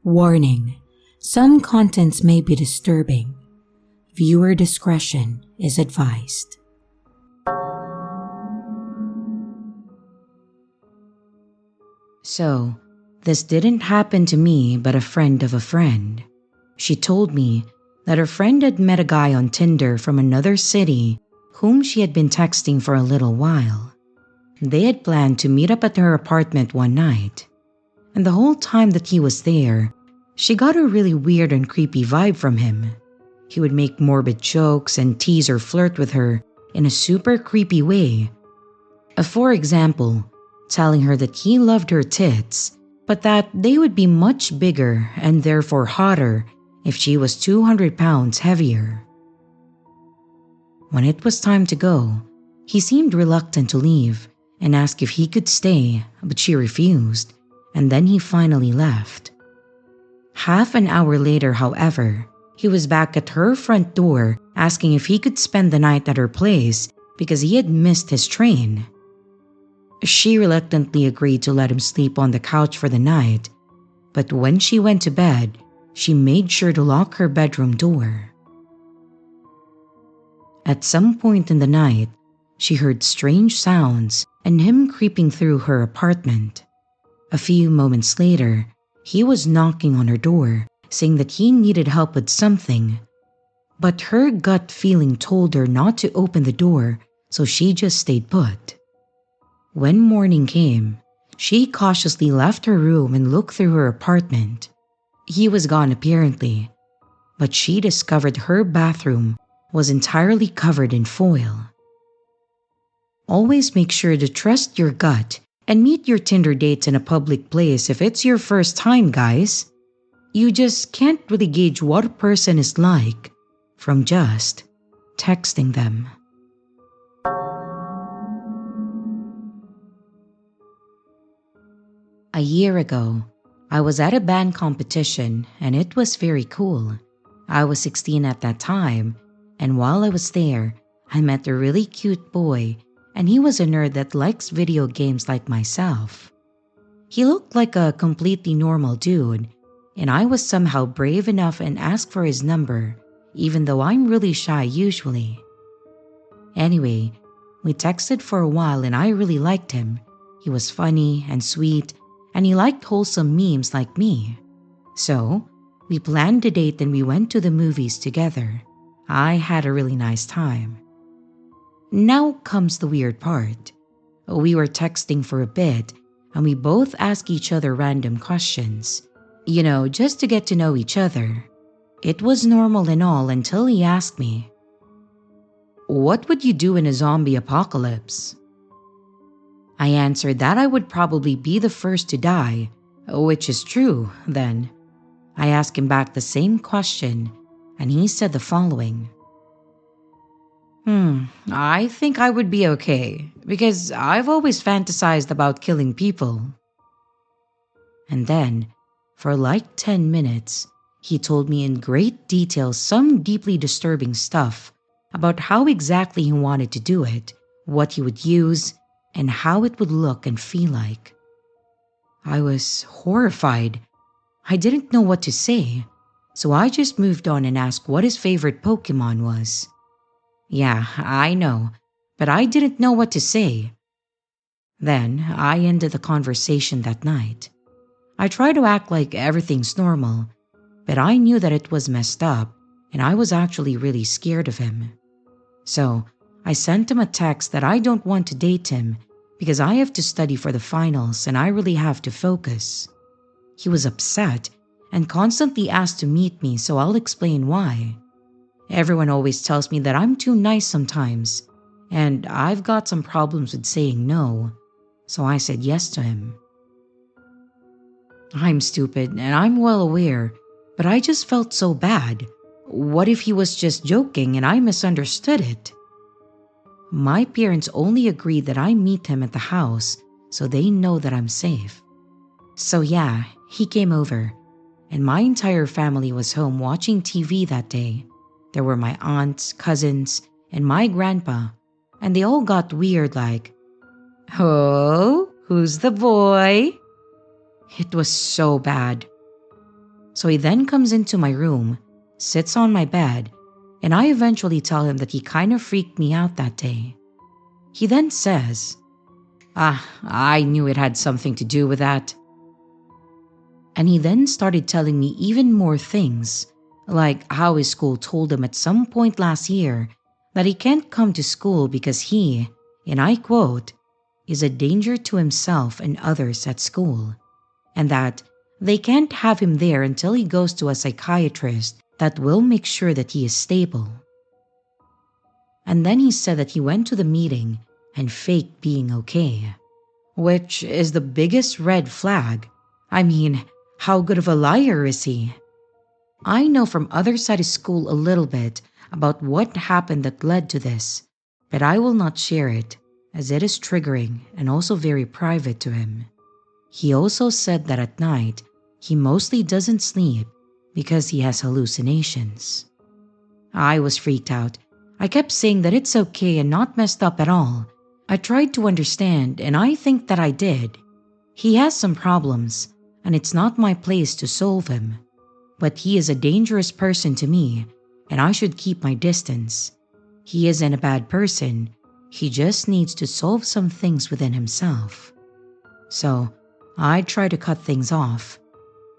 Warning: some contents may be disturbing. Viewer discretion is advised. So, this didn't happen to me but a friend of a friend. She told me that her friend had met a guy on Tinder from another city whom she had been texting for a little while. They had planned to meet up at her apartment one night. And the whole time that he was there, she got a really weird and creepy vibe from him. He would make morbid jokes and tease or flirt with her in a super creepy way. For example, telling her that he loved her tits, but that they would be much bigger and therefore hotter if she was 200 pounds heavier. When it was time to go, he seemed reluctant to leave and asked if he could stay, but she refused, and then he finally left. Half an hour later, however, he was back at her front door asking if he could spend the night at her place because he had missed his train. She reluctantly agreed to let him sleep on the couch for the night, but when she went to bed, she made sure to lock her bedroom door. At some point in the night, she heard strange sounds and him creeping through her apartment. A few moments later, he was knocking on her door, saying that he needed help with something. But her gut feeling told her not to open the door, so she just stayed put. When morning came, she cautiously left her room and looked through her apartment. He was gone apparently, but she discovered her bathroom was entirely covered in foil. Always make sure to trust your gut and meet your Tinder dates in a public place if it's your first time, guys. You just can't really gauge what a person is like from just texting them. A year ago, I was at a band competition and it was very cool. I was 16 at that time, and while I was there, I met a really cute boy, and he was a nerd that likes video games like myself. He looked like a completely normal dude, and I was somehow brave enough and asked for his number, even though I'm really shy usually. Anyway, we texted for a while and I really liked him. He was funny and sweet, and he liked wholesome memes like me. So, we planned a date and we went to the movies together. I had a really nice time. Now comes the weird part. We were texting for a bit, and we both asked each other random questions. Just to get to know each other. It was normal and all until he asked me, "What would you do in a zombie apocalypse?" I answered that I would probably be the first to die, which is true, then. I asked him back the same question, and he said the following. I think I would be okay, because I've always fantasized about killing people. And then, for like 10 minutes, he told me in great detail some deeply disturbing stuff about how exactly he wanted to do it, what he would use, and how it would look and feel like. I was horrified. I didn't know what to say, so I just moved on and asked what his favorite Pokemon was. Yeah, I know, but I didn't know what to say. Then I ended the conversation that night. I tried to act like everything's normal, but I knew that it was messed up and I was actually really scared of him. So I sent him a text that I don't want to date him because I have to study for the finals and I really have to focus. He was upset and constantly asked to meet me, so I'll explain why. Everyone always tells me that I'm too nice sometimes, and I've got some problems with saying no, so I said yes to him. I'm stupid and I'm well aware, but I just felt so bad. What if he was just joking and I misunderstood it? My parents only agreed that I meet him at the house so they know that I'm safe. So yeah, he came over, and my entire family was home watching TV that day. There were my aunts, cousins, and my grandpa, and they all got weird like, "Oh, who's the boy?" It was so bad. So he then comes into my room, sits on my bed, and I eventually tell him that he kind of freaked me out that day. He then says, I knew it had something to do with that. And he then started telling me even more things, like how his school told him at some point last year that he can't come to school because he, and I quote, is a danger to himself and others at school, and that they can't have him there until he goes to a psychiatrist that will make sure that he is stable. And then he said that he went to the meeting and faked being okay, which is the biggest red flag. I mean, how good of a liar is he? I know from other side of school a little bit about what happened that led to this, but I will not share it as it is triggering and also very private to him. He also said that at night, he mostly doesn't sleep because he has hallucinations. I was freaked out. I kept saying that it's okay and not messed up at all. I tried to understand, and I think that I did. He has some problems, and it's not my place to solve him. But he is a dangerous person to me, and I should keep my distance. He isn't a bad person. He just needs to solve some things within himself. So, I tried to cut things off.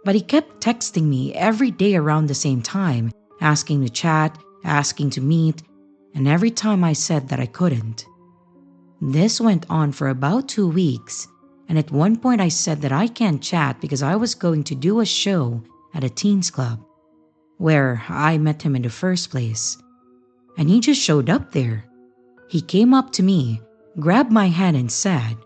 But he kept texting me every day around the same time, asking to chat, asking to meet, and every time I said that I couldn't. This went on for about 2 weeks, and at one point I said that I can't chat because I was going to do a show at a teens club, where I met him in the first place. And he just showed up there. He came up to me, grabbed my hand and said,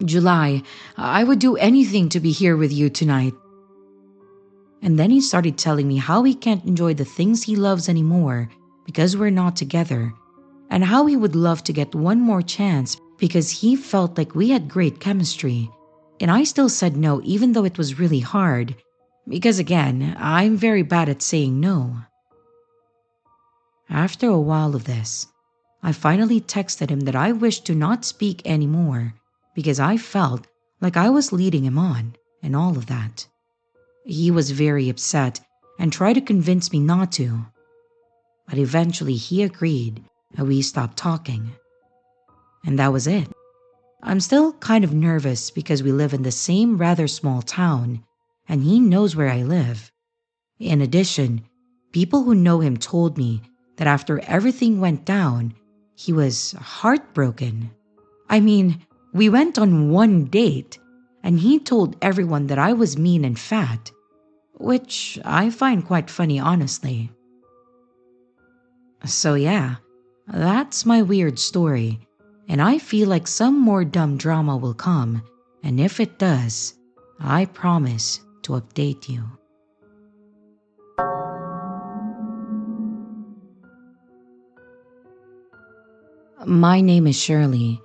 "July, I would do anything to be here with you tonight." And then he started telling me how he can't enjoy the things he loves anymore because we're not together, and how he would love to get one more chance because he felt like we had great chemistry. And I still said no, even though it was really hard, because again, I'm very bad at saying no. After a while of this, I finally texted him that I wished to not speak anymore because I felt like I was leading him on and all of that. He was very upset and tried to convince me not to. But eventually he agreed and we stopped talking. And that was it. I'm still kind of nervous because we live in the same rather small town and he knows where I live. In addition, people who know him told me that after everything went down, he was heartbroken. I mean, we went on one date and he told everyone that I was mean and fat, which I find quite funny, honestly. So yeah, that's my weird story, and I feel like some more dumb drama will come, and if it does, I promise to update you. My name is Shirley,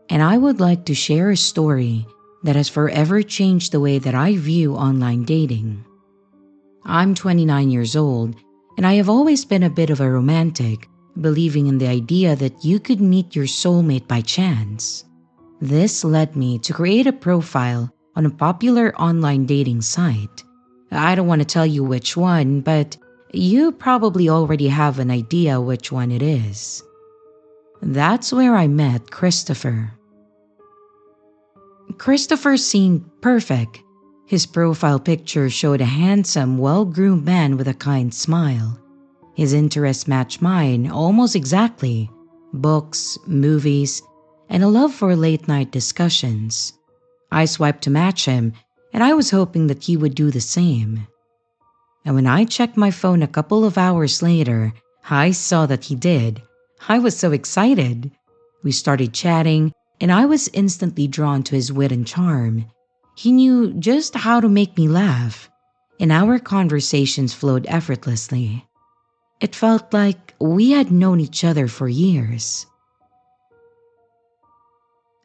and I would like to share a story that has forever changed the way that I view online dating. I'm 29 years old, and I have always been a bit of a romantic, believing in the idea that you could meet your soulmate by chance. This led me to create a profile on a popular online dating site. I don't want to tell you which one, but you probably already have an idea which one it is. That's where I met Christopher. Christopher seemed perfect. His profile picture showed a handsome, well-groomed man with a kind smile. His interests matched mine almost exactly: books, movies, and a love for late-night discussions. I swiped to match him, and I was hoping that he would do the same. And when I checked my phone a couple of hours later, I saw that he did. I was so excited. We started chatting, and I was instantly drawn to his wit and charm. He knew just how to make me laugh, and our conversations flowed effortlessly. It felt like we had known each other for years.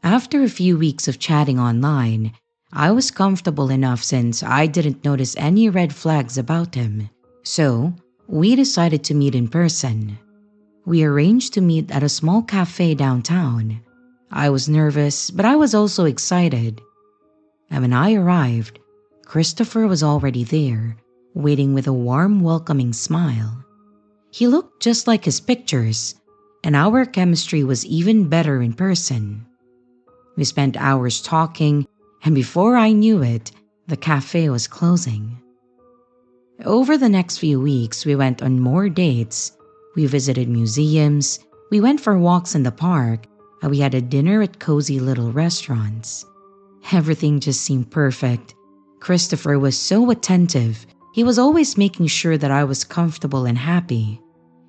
After a few weeks of chatting online, I was comfortable enough since I didn't notice any red flags about him. So, we decided to meet in person. We arranged to meet at a small cafe downtown. I was nervous, but I was also excited. And when I arrived, Christopher was already there, waiting with a warm, welcoming smile. He looked just like his pictures, and our chemistry was even better in person. We spent hours talking, and before I knew it, the cafe was closing. Over the next few weeks, we went on more dates. We visited museums, we went for walks in the park, and we had a dinner at cozy little restaurants. Everything just seemed perfect. Christopher was so attentive. He was always making sure that I was comfortable and happy.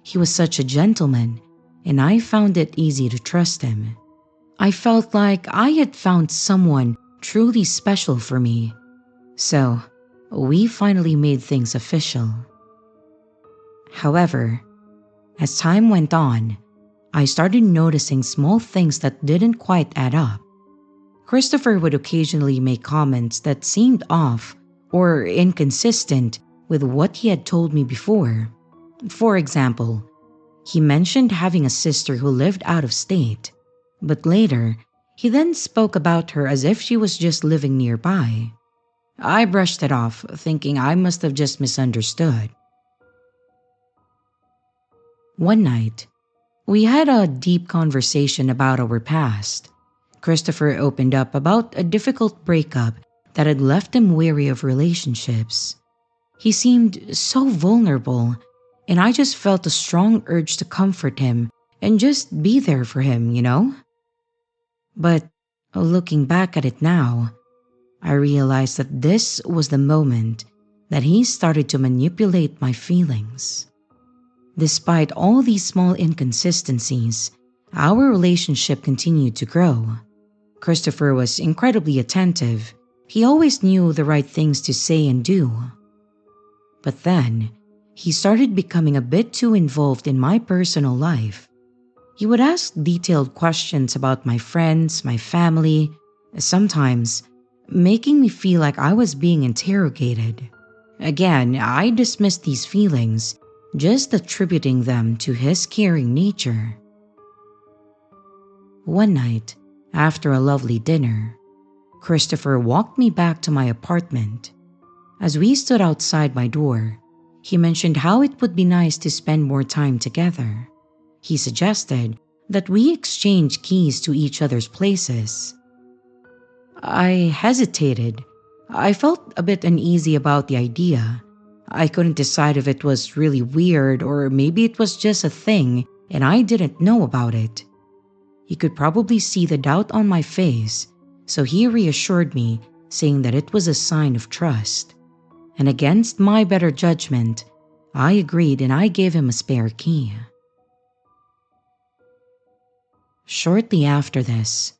He was such a gentleman, and I found it easy to trust him. I felt like I had found someone truly special for me. So, we finally made things official. However, as time went on, I started noticing small things that didn't quite add up. Christopher would occasionally make comments that seemed off or inconsistent with what he had told me before. For example, he mentioned having a sister who lived out of state, but later, he then spoke about her as if she was just living nearby. I brushed it off, thinking I must have just misunderstood. One night, we had a deep conversation about our past. Christopher opened up about a difficult breakup that had left him weary of relationships. He seemed so vulnerable, and I just felt a strong urge to comfort him and just be there for him, you know? But looking back at it now, I realized that this was the moment that he started to manipulate my feelings. Despite all these small inconsistencies, our relationship continued to grow. Christopher was incredibly attentive. He always knew the right things to say and do. But then, he started becoming a bit too involved in my personal life. He would ask detailed questions about my friends, my family, sometimes making me feel like I was being interrogated. Again, I dismissed these feelings, just attributing them to his caring nature. One night, after a lovely dinner, Christopher walked me back to my apartment. As we stood outside my door, he mentioned how it would be nice to spend more time together. He suggested that we exchange keys to each other's places. I hesitated. I felt a bit uneasy about the idea. I couldn't decide if it was really weird or maybe it was just a thing and I didn't know about it. He could probably see the doubt on my face, so he reassured me, saying that it was a sign of trust. And against my better judgment, I agreed and I gave him a spare key. Shortly after this,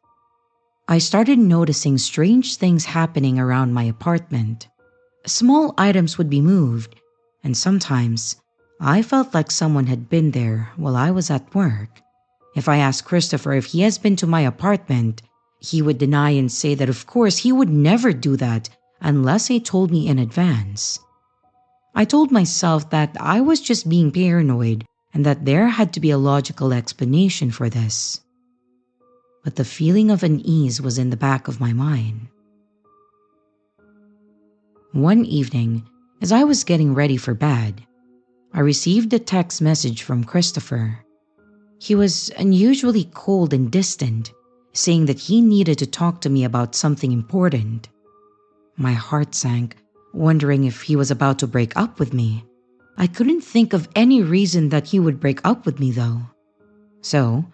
I started noticing strange things happening around my apartment. Small items would be moved, and sometimes I felt like someone had been there while I was at work. If I asked Christopher if he has been to my apartment, he would deny and say that of course he would never do that unless he told me in advance. I told myself that I was just being paranoid and that there had to be a logical explanation for this. But the feeling of unease was in the back of my mind. One evening, as I was getting ready for bed, I received a text message from Christopher. He was unusually cold and distant, saying that he needed to talk to me about something important. My heart sank, wondering if he was about to break up with me. I couldn't think of any reason that he would break up with me though. So,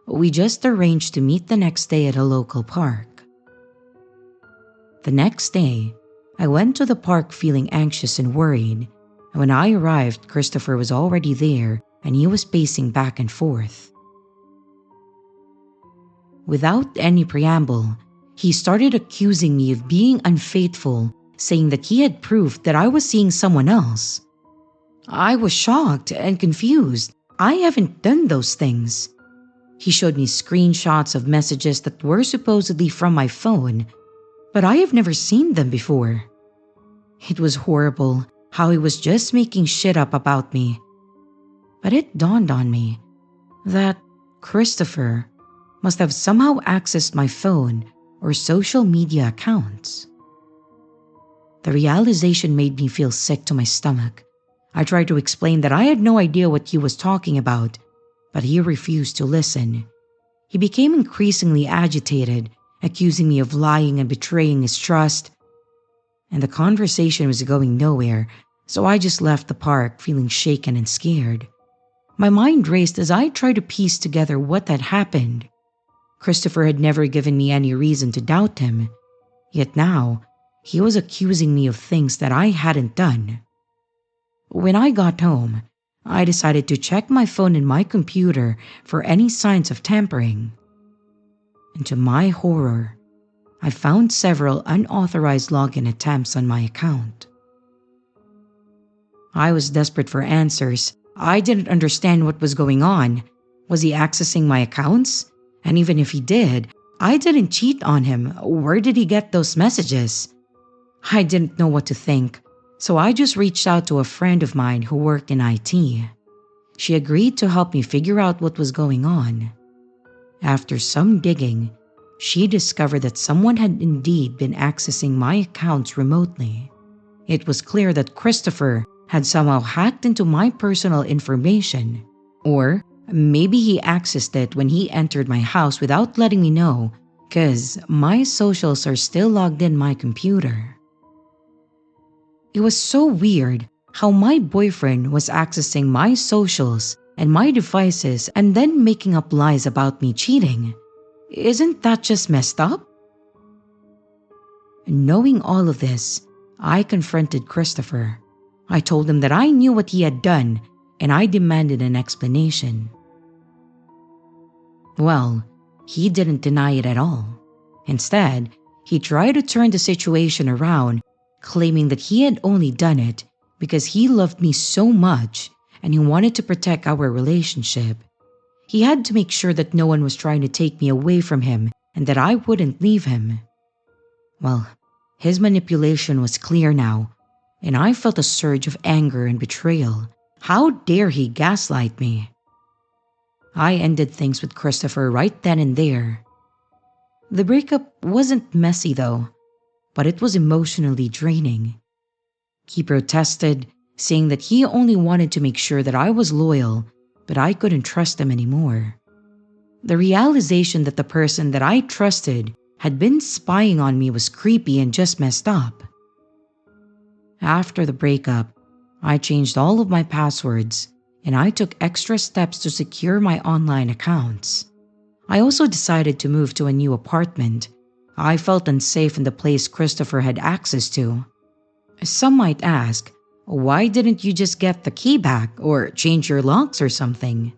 we just arranged to meet the next day at a local park. The next day, I went to the park feeling anxious and worried. When I arrived, Christopher was already there and he was pacing back and forth. Without any preamble, he started accusing me of being unfaithful, saying that he had proof that I was seeing someone else. I was shocked and confused. I haven't done those things. He showed me screenshots of messages that were supposedly from my phone, but I have never seen them before. It was horrible how he was just making shit up about me. But it dawned on me that Christopher must have somehow accessed my phone or social media accounts. The realization made me feel sick to my stomach. I tried to explain that I had no idea what he was talking about, but he refused to listen. He became increasingly agitated, accusing me of lying and betraying his trust. And the conversation was going nowhere, so I just left the park feeling shaken and scared. My mind raced as I tried to piece together what had happened. Christopher had never given me any reason to doubt him, yet now he was accusing me of things that I hadn't done. When I got home, I decided to check my phone and my computer for any signs of tampering. And to my horror, I found several unauthorized login attempts on my account. I was desperate for answers. I didn't understand what was going on. Was he accessing my accounts? And even if he did, I didn't cheat on him. Where did he get those messages? I didn't know what to think, so I just reached out to a friend of mine who worked in IT. She agreed to help me figure out what was going on. After some digging, she discovered that someone had indeed been accessing my accounts remotely. It was clear that Christopher had somehow hacked into my personal information, or maybe he accessed it when he entered my house without letting me know, because my socials are still logged in my computer. It was so weird how my boyfriend was accessing my socials and my devices and then making up lies about me cheating. Isn't that just messed up? Knowing all of this, I confronted Christopher. I told him that I knew what he had done and I demanded an explanation. Well, he didn't deny it at all. Instead, he tried to turn the situation around, claiming that he had only done it because he loved me so much and he wanted to protect our relationship. He had to make sure that no one was trying to take me away from him and that I wouldn't leave him. Well, his manipulation was clear now, and I felt a surge of anger and betrayal. How dare he gaslight me? I ended things with Christopher right then and there. The breakup wasn't messy though, but it was emotionally draining. He protested, saying that he only wanted to make sure that I was loyal, but I couldn't trust him anymore. The realization that the person that I trusted had been spying on me was creepy and just messed up. After the breakup, I changed all of my passwords and I took extra steps to secure my online accounts. I also decided to move to a new apartment. I felt unsafe in the place Christopher had access to. Some might ask, why didn't you just get the key back or change your locks or something?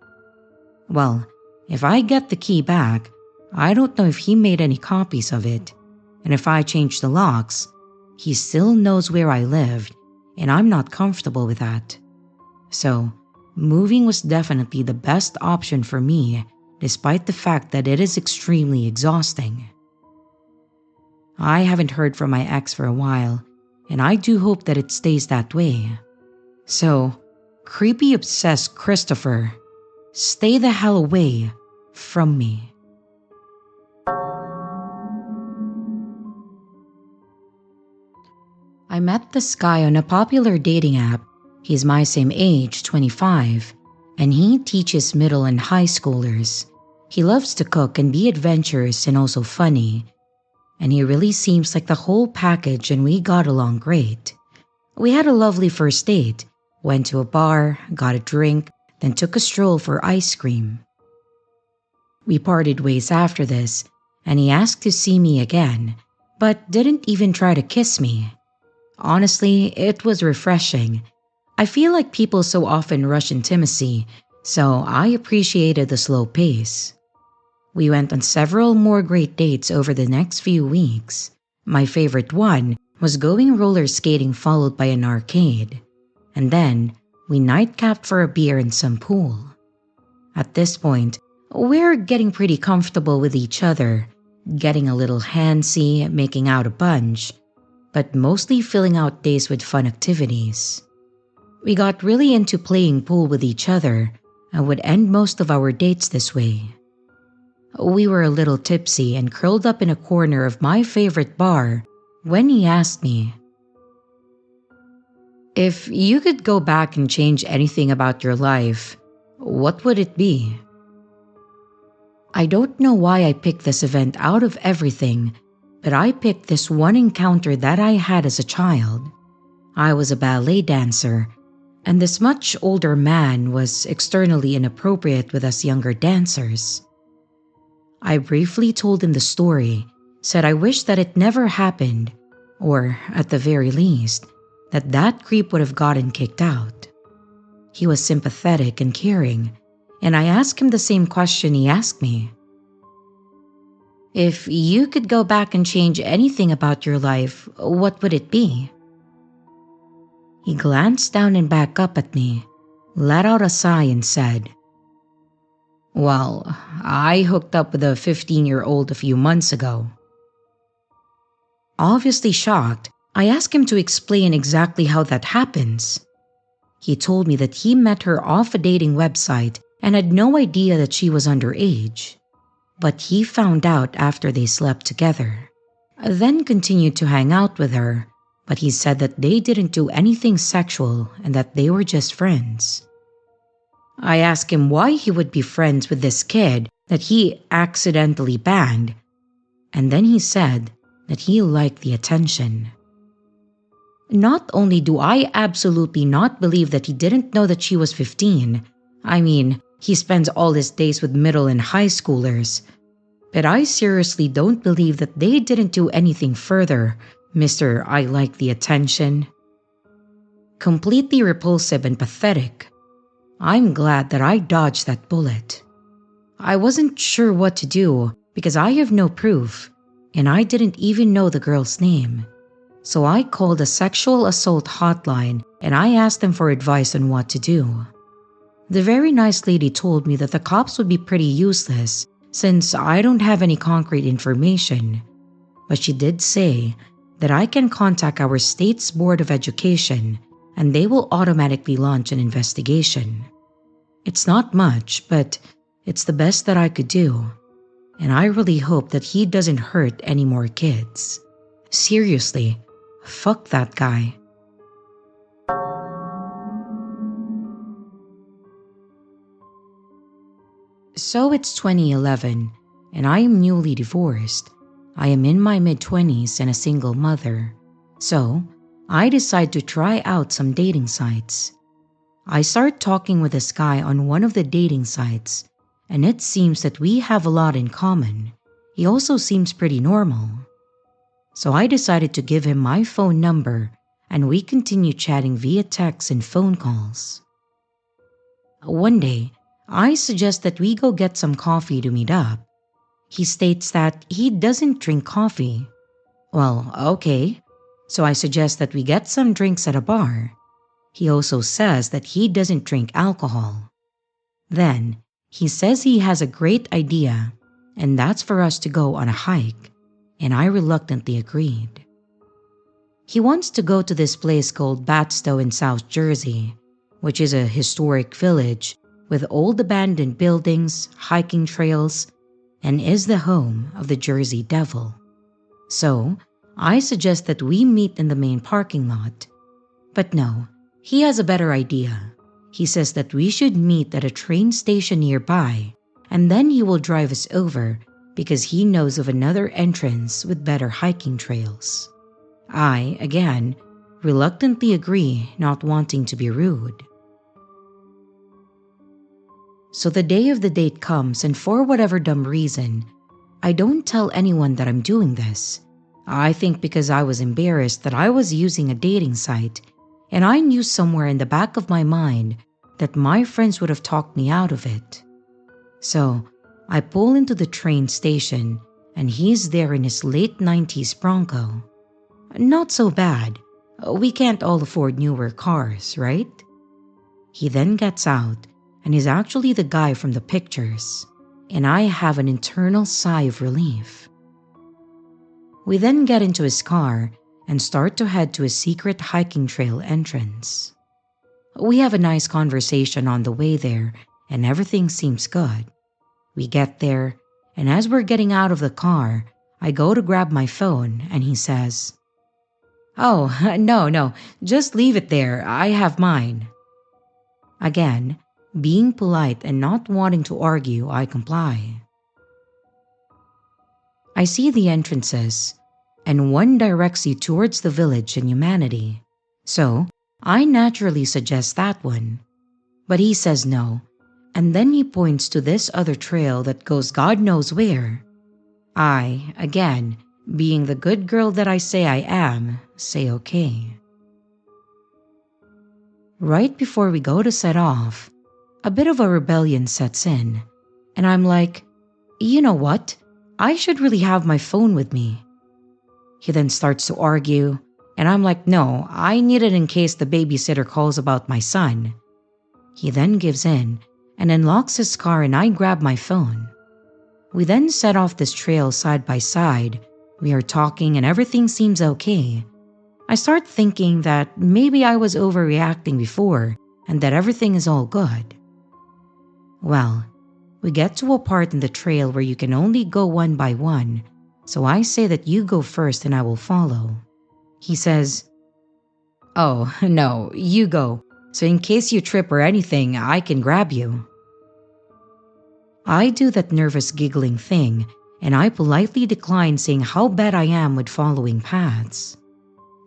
Well, if I get the key back, I don't know if he made any copies of it. And if I change the locks, he still knows where I lived, and I'm not comfortable with that. So, moving was definitely the best option for me, despite the fact that it is extremely exhausting. I haven't heard from my ex for a while, and I do hope that it stays that way. So, creepy obsessed Christopher, stay the hell away from me. I met this guy on a popular dating app. He's my same age, 25, and he teaches middle and high schoolers. He loves to cook and be adventurous and also funny. And he really seems like the whole package and we got along great. We had a lovely first date, went to a bar, got a drink, then took a stroll for ice cream. We parted ways after this, and he asked to see me again, but didn't even try to kiss me. Honestly, it was refreshing. I feel like people so often rush intimacy, so I appreciated the slow pace. We went on several more great dates over the next few weeks. My favorite one was going roller skating followed by an arcade. And then, we night-capped for a beer and some pool. At this point, we're getting pretty comfortable with each other, getting a little handsy, making out a bunch, but mostly filling out days with fun activities. We got really into playing pool with each other and would end most of our dates this way. We were a little tipsy and curled up in a corner of my favorite bar when he asked me, If you could go back and change anything about your life, what would it be? I don't know why I picked this event out of everything, but I picked this one encounter that I had as a child. I was a ballet dancer, and this much older man was externally inappropriate with us younger dancers. I briefly told him the story, said I wished that it never happened, or at the very least, that creep would have gotten kicked out. He was sympathetic and caring, and I asked him the same question he asked me. If you could go back and change anything about your life, what would it be? He glanced down and back up at me, let out a sigh and said, "Well, I hooked up with a 15-year-old a few months ago." Obviously shocked, I asked him to explain exactly how that happens. He told me that he met her off a dating website and had no idea that she was underage. But he found out after they slept together, then continued to hang out with her, but he said that they didn't do anything sexual and that they were just friends. I asked him why he would be friends with this kid that he accidentally banged, and then he said that he liked the attention. Not only do I absolutely not believe that he didn't know that she was 15, I mean, he spends all his days with middle and high schoolers, but I seriously don't believe that they didn't do anything further, Mr. I like the attention. Completely repulsive and pathetic. I'm glad that I dodged that bullet. I wasn't sure what to do because I have no proof, and I didn't even know the girl's name. So I called a sexual assault hotline and I asked them for advice on what to do. The very nice lady told me that the cops would be pretty useless since I don't have any concrete information, but she did say that I can contact our state's Board of Education and they will automatically launch an investigation. It's not much, but it's the best that I could do, and I really hope that he doesn't hurt any more kids. Seriously, fuck that guy. So it's 2011, and I am newly divorced. I am in my mid-20s and a single mother. So, I decide to try out some dating sites. I start talking with this guy on one of the dating sites, and it seems that we have a lot in common. He also seems pretty normal. So I decided to give him my phone number, and we continue chatting via text and phone calls. One day, I suggest that we go get some coffee to meet up. He states that he doesn't drink coffee. Well, okay. So I suggest that we get some drinks at a bar. He also says that he doesn't drink alcohol. Then, he says he has a great idea, and that's for us to go on a hike, and I reluctantly agreed. He wants to go to this place called Batstow in South Jersey, which is a historic village with old abandoned buildings, hiking trails, and is the home of the Jersey Devil. So, I suggest that we meet in the main parking lot. But no, he has a better idea. He says that we should meet at a train station nearby, and then he will drive us over because he knows of another entrance with better hiking trails. I, again, reluctantly agree, not wanting to be rude. So the day of the date comes, and for whatever dumb reason, I don't tell anyone that I'm doing this. I think because I was embarrassed that I was using a dating site, and I knew somewhere in the back of my mind that my friends would have talked me out of it. So, I pull into the train station, and he's there in his late 90s Bronco. Not so bad. We can't all afford newer cars, right? He then gets out, and is actually the guy from the pictures, and I have an internal sigh of relief. We then get into his car and start to head to a secret hiking trail entrance. We have a nice conversation on the way there, and everything seems good. We get there, and as we're getting out of the car, I go to grab my phone, and he says, Oh, no, no, just leave it there. I have mine. Again, being polite and not wanting to argue, I comply. I see the entrances, and one directs you towards the village and humanity. So, I naturally suggest that one. But he says no, and then he points to this other trail that goes God knows where. I, again, being the good girl that I say I am, say okay. Right before we go to set off, a bit of a rebellion sets in, and I'm like, you know what? I should really have my phone with me. He then starts to argue, and I'm like, no, I need it in case the babysitter calls about my son. He then gives in and unlocks his car, and I grab my phone. We then set off this trail side by side. We are talking and everything seems okay. I start thinking that maybe I was overreacting before and that everything is all good. Well, we get to a part in the trail where you can only go one by one, so I say that you go first and I will follow. He says, oh, no, you go, so in case you trip or anything, I can grab you. I do that nervous giggling thing, and I politely decline saying how bad I am with following paths.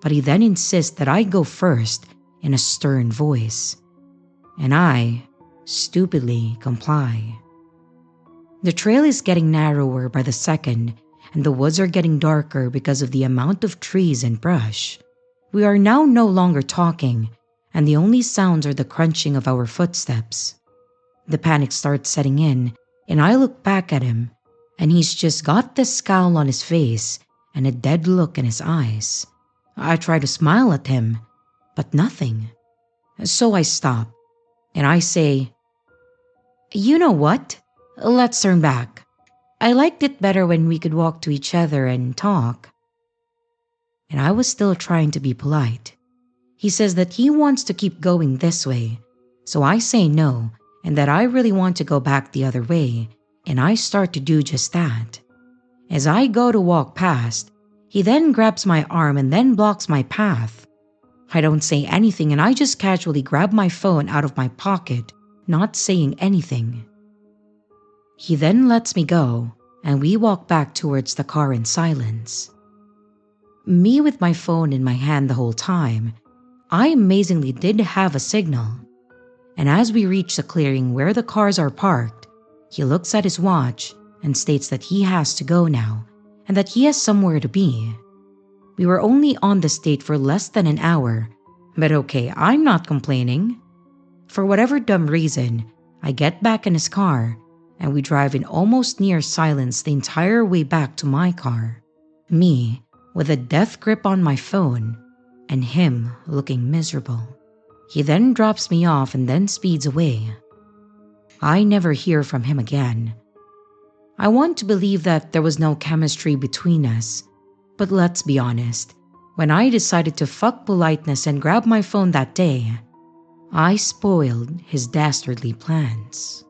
But he then insists that I go first in a stern voice, and I stupidly comply. The trail is getting narrower by the second, and the woods are getting darker because of the amount of trees and brush. We are now no longer talking, and the only sounds are the crunching of our footsteps. The panic starts setting in, and I look back at him, and he's just got this scowl on his face and a dead look in his eyes. I try to smile at him, but nothing. So I stop, and I say, you know what? Let's turn back. I liked it better when we could walk to each other and talk. And I was still trying to be polite. He says that he wants to keep going this way, so I say no, and that I really want to go back the other way, and I start to do just that. As I go to walk past, he then grabs my arm and then blocks my path. I don't say anything, and I just casually grab my phone out of my pocket, not saying anything. He then lets me go, and we walk back towards the car in silence. Me with my phone in my hand the whole time, I amazingly did have a signal. And as we reach the clearing where the cars are parked, he looks at his watch and states that he has to go now and that he has somewhere to be. We were only on this date for less than an hour, but okay, I'm not complaining. For whatever dumb reason, I get back in his car and we drive in almost near silence the entire way back to my car. Me with a death grip on my phone and him looking miserable. He then drops me off and then speeds away. I never hear from him again. I want to believe that there was no chemistry between us, but let's be honest, when I decided to fuck politeness and grab my phone that day, I spoiled his dastardly plans.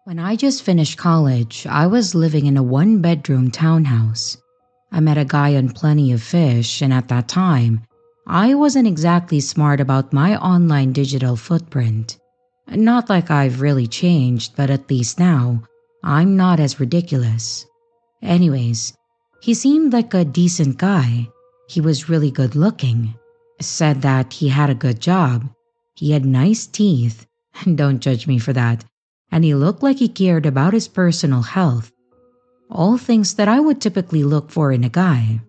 When I just finished college, I was living in a one-bedroom townhouse. I met a guy on Plenty of Fish, and at that time, I wasn't exactly smart about my online digital footprint. Not like I've really changed, but at least now, I'm not as ridiculous. Anyways, he seemed like a decent guy. He was really good looking. Said that he had a good job. He had nice teeth. Don't judge me for that. And he looked like he cared about his personal health. All things that I would typically look for in a guy.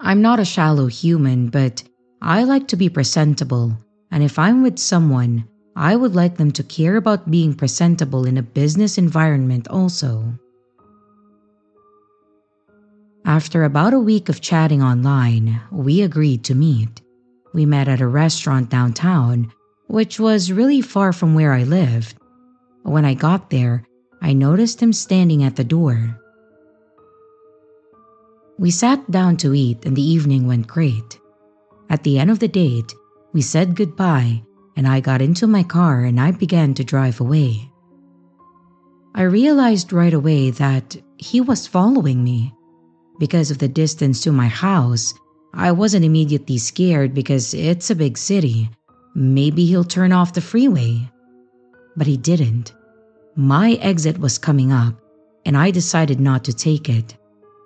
I'm not a shallow human, but I like to be presentable, and if I'm with someone, I would like them to care about being presentable in a business environment also. After about a week of chatting online, we agreed to meet. We met at a restaurant downtown, which was really far from where I lived. When I got there, I noticed him standing at the door. We sat down to eat and the evening went great. At the end of the date, we said goodbye and I got into my car and I began to drive away. I realized right away that he was following me. Because of the distance to my house, I wasn't immediately scared because it's a big city. Maybe he'll turn off the freeway. But he didn't. My exit was coming up, and I decided not to take it.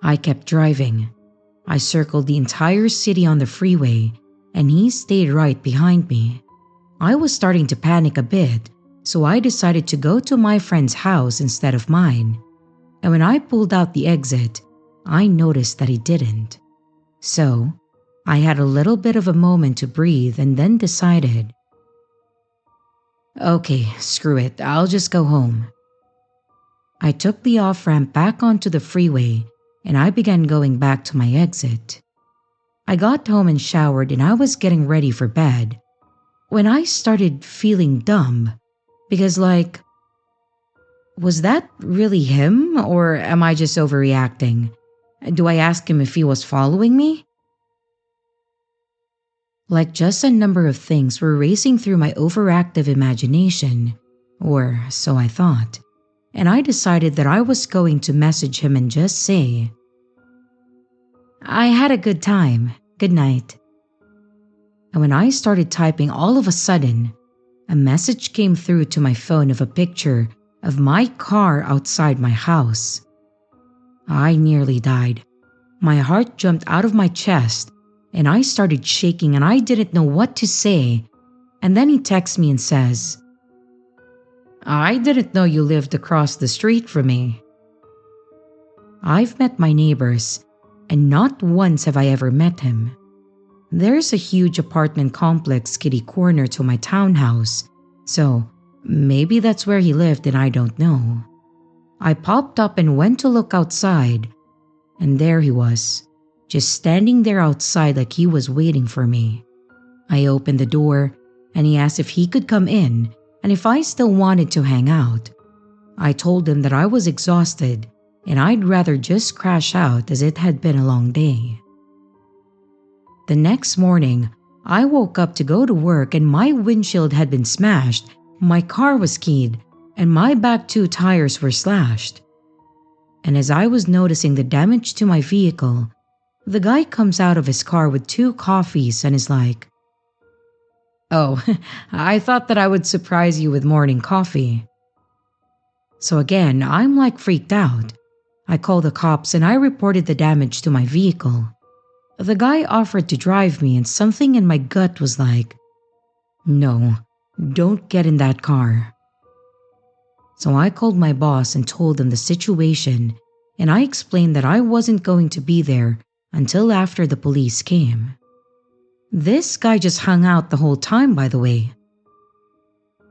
I kept driving. I circled the entire city on the freeway, and he stayed right behind me. I was starting to panic a bit, so I decided to go to my friend's house instead of mine. And when I pulled out the exit, I noticed that he didn't. So, I had a little bit of a moment to breathe and then decided, okay, screw it, I'll just go home. I took the off-ramp back onto the freeway and I began going back to my exit. I got home and showered and I was getting ready for bed when I started feeling dumb because was that really him or am I just overreacting? Do I ask him if he was following me? Just a number of things were racing through my overactive imagination, or so I thought, and I decided that I was going to message him and just say, I had a good time, good night. And when I started typing, all of a sudden, a message came through to my phone of a picture of my car outside my house. I nearly died. My heart jumped out of my chest and I started shaking and I didn't know what to say. And then he texts me and says, I didn't know you lived across the street from me. I've met my neighbors and not once have I ever met him. There's a huge apartment complex kitty corner to my townhouse, so maybe that's where he lived and I don't know. I popped up and went to look outside, and there he was, just standing there outside like he was waiting for me. I opened the door and he asked if he could come in and if I still wanted to hang out. I told him that I was exhausted and I'd rather just crash out as it had been a long day. The next morning, I woke up to go to work and my windshield had been smashed, my car was keyed, and my back 2 tires were slashed. And as I was noticing the damage to my vehicle, the guy comes out of his car with 2 coffees and is like, oh, I thought that I would surprise you with morning coffee. So again, I'm freaked out. I called the cops and I reported the damage to my vehicle. The guy offered to drive me and something in my gut was like, no, don't get in that car. So I called my boss and told him the situation and I explained that I wasn't going to be there until after the police came. This guy just hung out the whole time, by the way.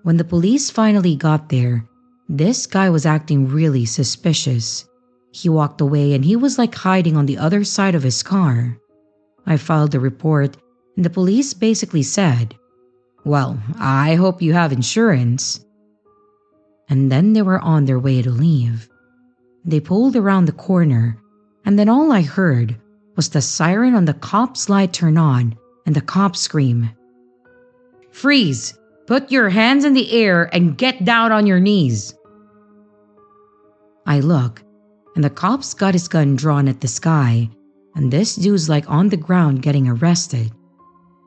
When the police finally got there, this guy was acting really suspicious. He walked away and he was hiding on the other side of his car. I filed a report and the police basically said, well, I hope you have insurance. And then they were on their way to leave. They pulled around the corner and then all I heard was the siren on the cop's light turn on and the cops scream, freeze! Put your hands in the air and get down on your knees. I look and the cop's got his gun drawn at the sky and this dude's on the ground getting arrested.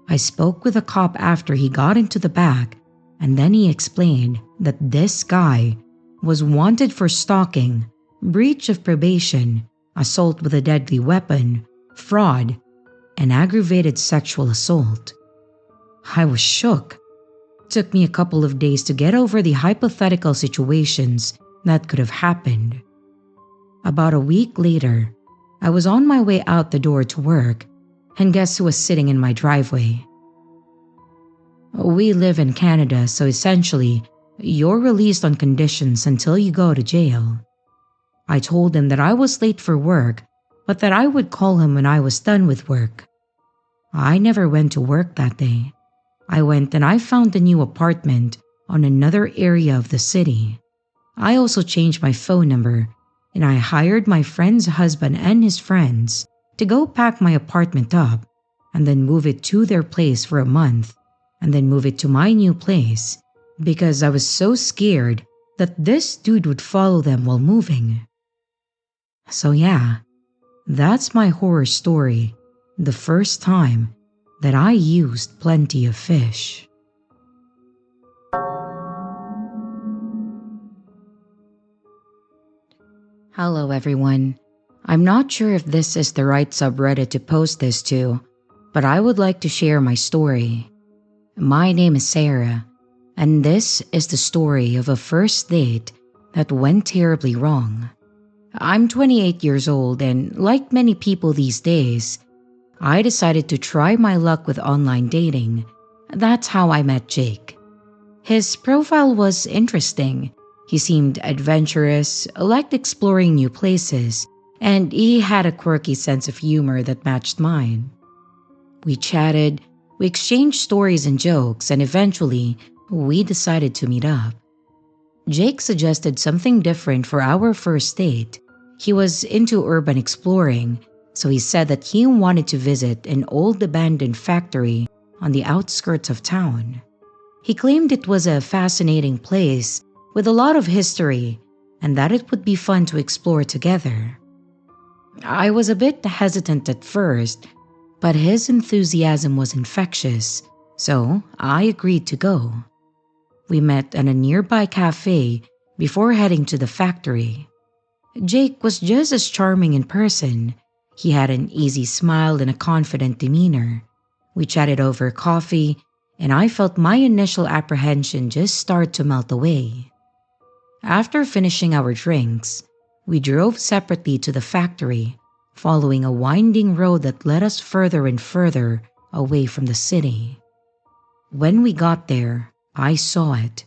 I spoke with a cop after he got into the back and then he explained that this guy was wanted for stalking, breach of probation, assault with a deadly weapon, fraud, and aggravated sexual assault. I was shook. It took me a couple of days to get over the hypothetical situations that could have happened. About a week later, I was on my way out the door to work, and guess who was sitting in my driveway? We live in Canada, so essentially, you're released on conditions until you go to jail. I told him that I was late for work, but that I would call him when I was done with work. I never went to work that day. I went and I found a new apartment on another area of the city. I also changed my phone number and I hired my friend's husband and his friends to go pack my apartment up and then move it to their place for a month and then move it to my new place because I was so scared that this dude would follow them while moving. So yeah, that's my horror story, the first time that I used plenty of fish. Hello everyone. I'm not sure if this is the right subreddit to post this to, but I would like to share my story. My name is Sarah, and this is the story of a first date that went terribly wrong. I'm 28 years old, and like many people these days, I decided to try my luck with online dating. That's how I met Jake. His profile was interesting. He seemed adventurous, liked exploring new places, and he had a quirky sense of humor that matched mine. We chatted, we exchanged stories and jokes, and eventually, we decided to meet up. Jake suggested something different for our first date. He was into urban exploring, so he said that he wanted to visit an old abandoned factory on the outskirts of town. He claimed it was a fascinating place with a lot of history and that it would be fun to explore together. I was a bit hesitant at first, but his enthusiasm was infectious, so I agreed to go. We met at a nearby cafe before heading to the factory. Jake was just as charming in person. He had an easy smile and a confident demeanor. We chatted over coffee, and I felt my initial apprehension just start to melt away. After finishing our drinks, we drove separately to the factory, following a winding road that led us further and further away from the city. When we got there, I saw it.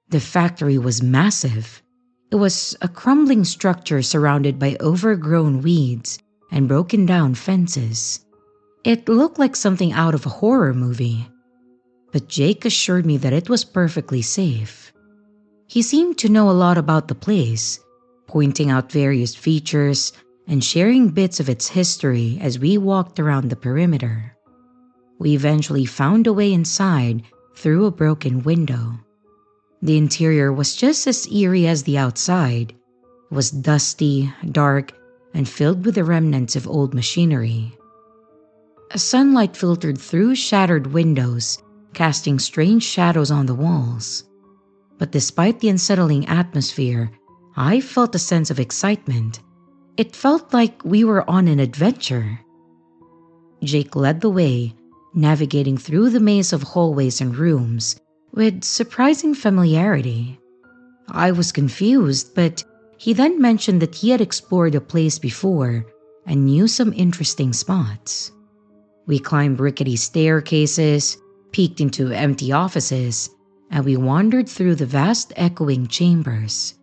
The factory was massive. It was a crumbling structure surrounded by overgrown weeds and broken down fences. It looked like something out of a horror movie. But Jake assured me that it was perfectly safe. He seemed to know a lot about the place, pointing out various features and sharing bits of its history as we walked around the perimeter. We eventually found a way inside through a broken window. The interior was just as eerie as the outside. It was dusty, dark, and filled with the remnants of old machinery. Sunlight filtered through shattered windows, casting strange shadows on the walls. But despite the unsettling atmosphere, I felt a sense of excitement. It felt like we were on an adventure. Jake led the way, navigating through the maze of hallways and rooms with surprising familiarity. I was confused, but he then mentioned that he had explored the place before and knew some interesting spots. We climbed rickety staircases, peeked into empty offices, and we wandered through the vast echoing chambers.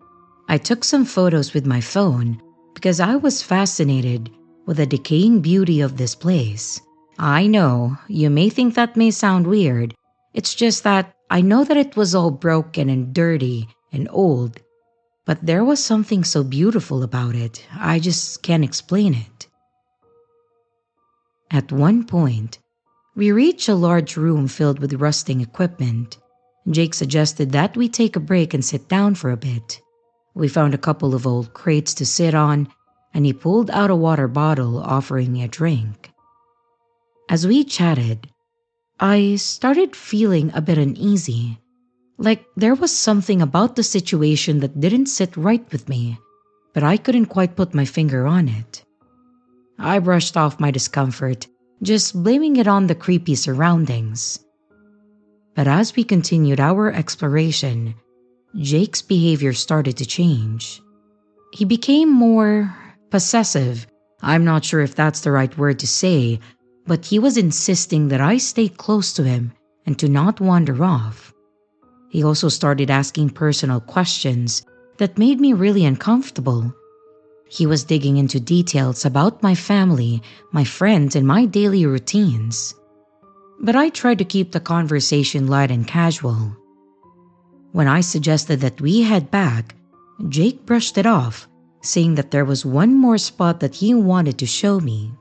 I took some photos with my phone because I was fascinated with the decaying beauty of this place. I know, you may think that may sound weird. It's just that I know that it was all broken and dirty and old, but there was something so beautiful about it, I just can't explain it. At one point, we reached a large room filled with rusting equipment. Jake suggested that we take a break and sit down for a bit. We found a couple of old crates to sit on, and he pulled out a water bottle, offering me a drink. As we chatted, I started feeling a bit uneasy, like there was something about the situation that didn't sit right with me, but I couldn't quite put my finger on it. I brushed off my discomfort, just blaming it on the creepy surroundings. But as we continued our exploration, Jake's behavior started to change. He became more possessive. I'm not sure if that's the right word to say, but he was insisting that I stay close to him and to not wander off. He also started asking personal questions that made me really uncomfortable. He was digging into details about my family, my friends, and my daily routines. But I tried to keep the conversation light and casual. When I suggested that we head back, Jake brushed it off, saying that there was one more spot that he wanted to show me.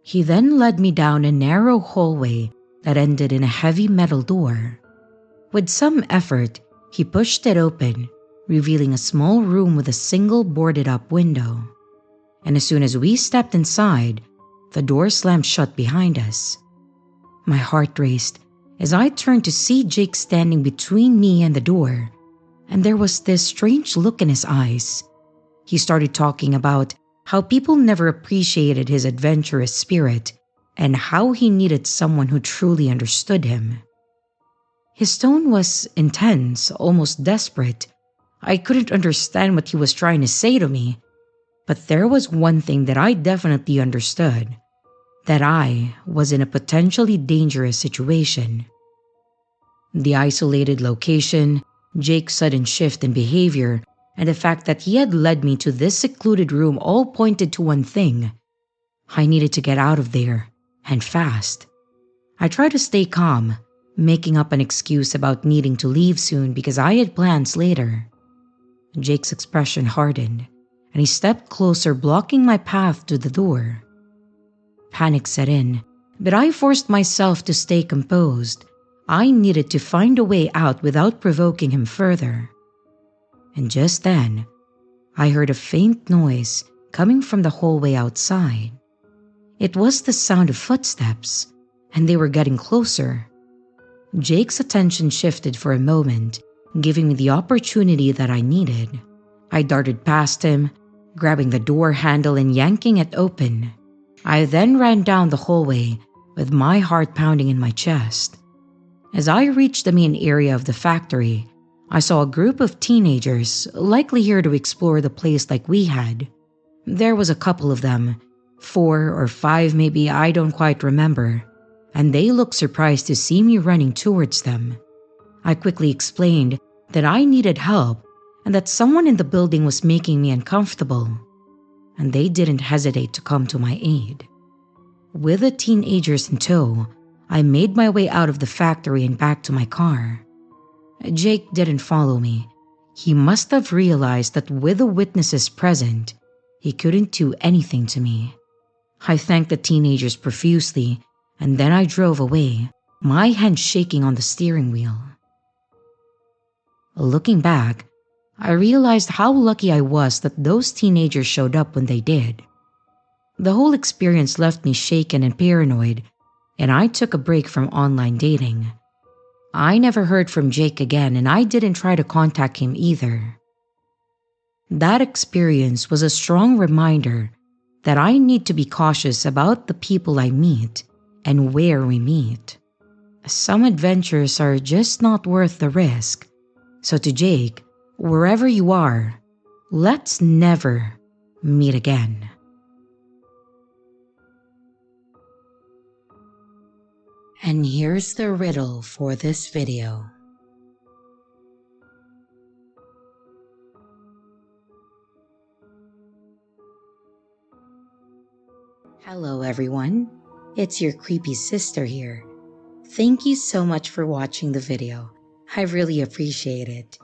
He then led me down a narrow hallway that ended in a heavy metal door. With some effort, He pushed it open, revealing a small room with a single boarded-up window. And as soon as we stepped inside, the door slammed shut behind us. My heart raced as I turned to see Jake standing between me and the door, and there was this strange look in his eyes. He started talking about how people never appreciated his adventurous spirit and how he needed someone who truly understood him. His tone was intense, almost desperate. I couldn't understand what he was trying to say to me, but there was one thing that I definitely understood: that I was in a potentially dangerous situation. The isolated location, Jake's sudden shift in behavior, and the fact that he had led me to this secluded room all pointed to one thing: I needed to get out of there, and fast. I tried to stay calm, making up an excuse about needing to leave soon because I had plans later. Jake's expression hardened, and he stepped closer, blocking my path to the door. Panic set in, but I forced myself to stay composed. I needed to find a way out without provoking him further. And just then, I heard a faint noise coming from the hallway outside. It was the sound of footsteps, and they were getting closer. Jake's attention shifted for a moment, giving me the opportunity that I needed. I darted past him, grabbing the door handle and yanking it open. I then ran down the hallway with my heart pounding in my chest. As I reached the main area of the factory, I saw a group of teenagers, likely here to explore the place like we had. There was a couple of them, 4 or 5 maybe, I don't quite remember, and they looked surprised to see me running towards them. I quickly explained that I needed help and that someone in the building was making me uncomfortable, and they didn't hesitate to come to my aid. With the teenagers in tow, I made my way out of the factory and back to my car. Jake didn't follow me. He must have realized that with the witnesses present, he couldn't do anything to me. I thanked the teenagers profusely, and then I drove away, my hand shaking on the steering wheel. Looking back, I realized how lucky I was that those teenagers showed up when they did. The whole experience left me shaken and paranoid, and I took a break from online dating. I never heard from Jake again, and I didn't try to contact him either. That experience was a strong reminder that I need to be cautious about the people I meet and where we meet. Some adventures are just not worth the risk. So to Jake, wherever you are, let's never meet again. And here's the riddle for this video. Hello everyone, it's your creepy sister here. Thank you so much for watching the video. I really appreciate it.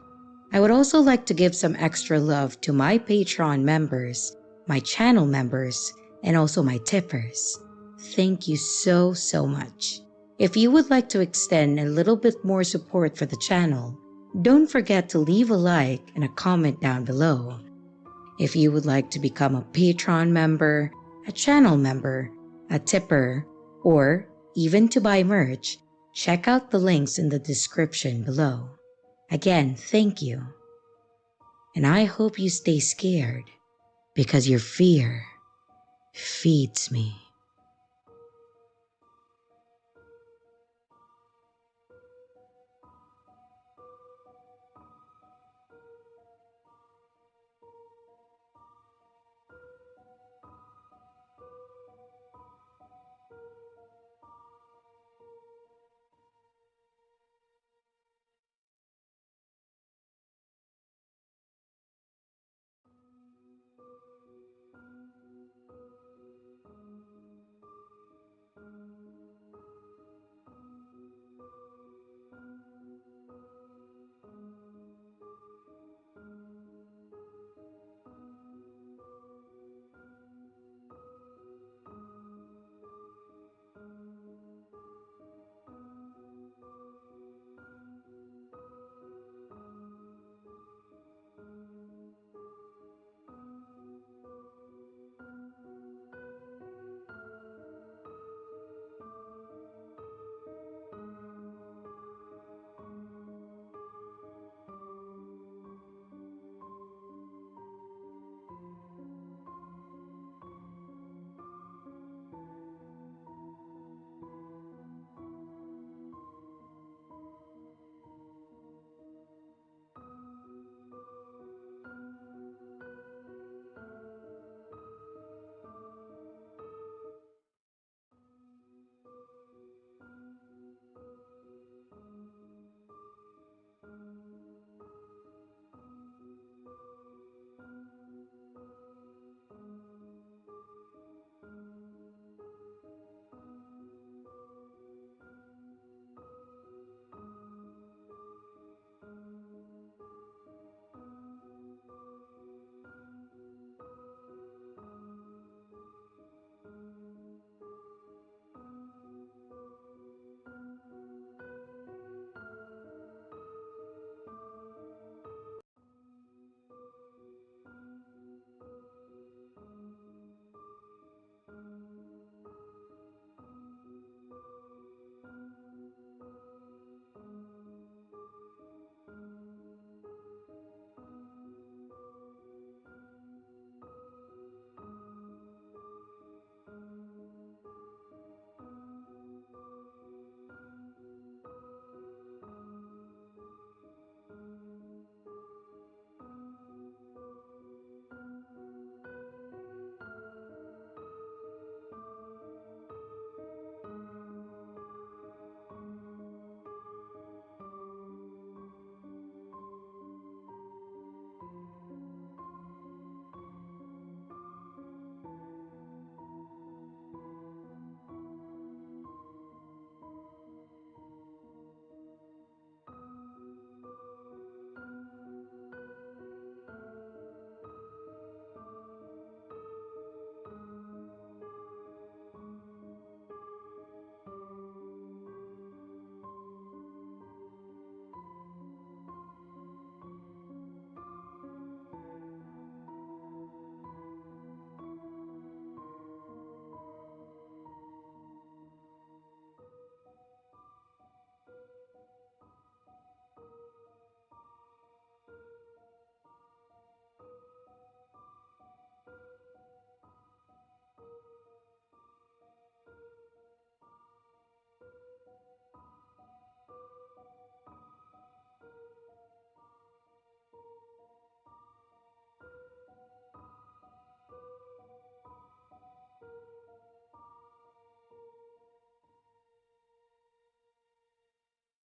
I would also like to give some extra love to my Patreon members, my channel members, and also my tippers. Thank you so much. If you would like to extend a little bit more support for the channel, don't forget to leave a like and a comment down below. If you would like to become a Patreon member, a channel member, a tipper, or even to buy merch, check out the links in the description below. Again, thank you. And I hope you stay scared, because your fear feeds me.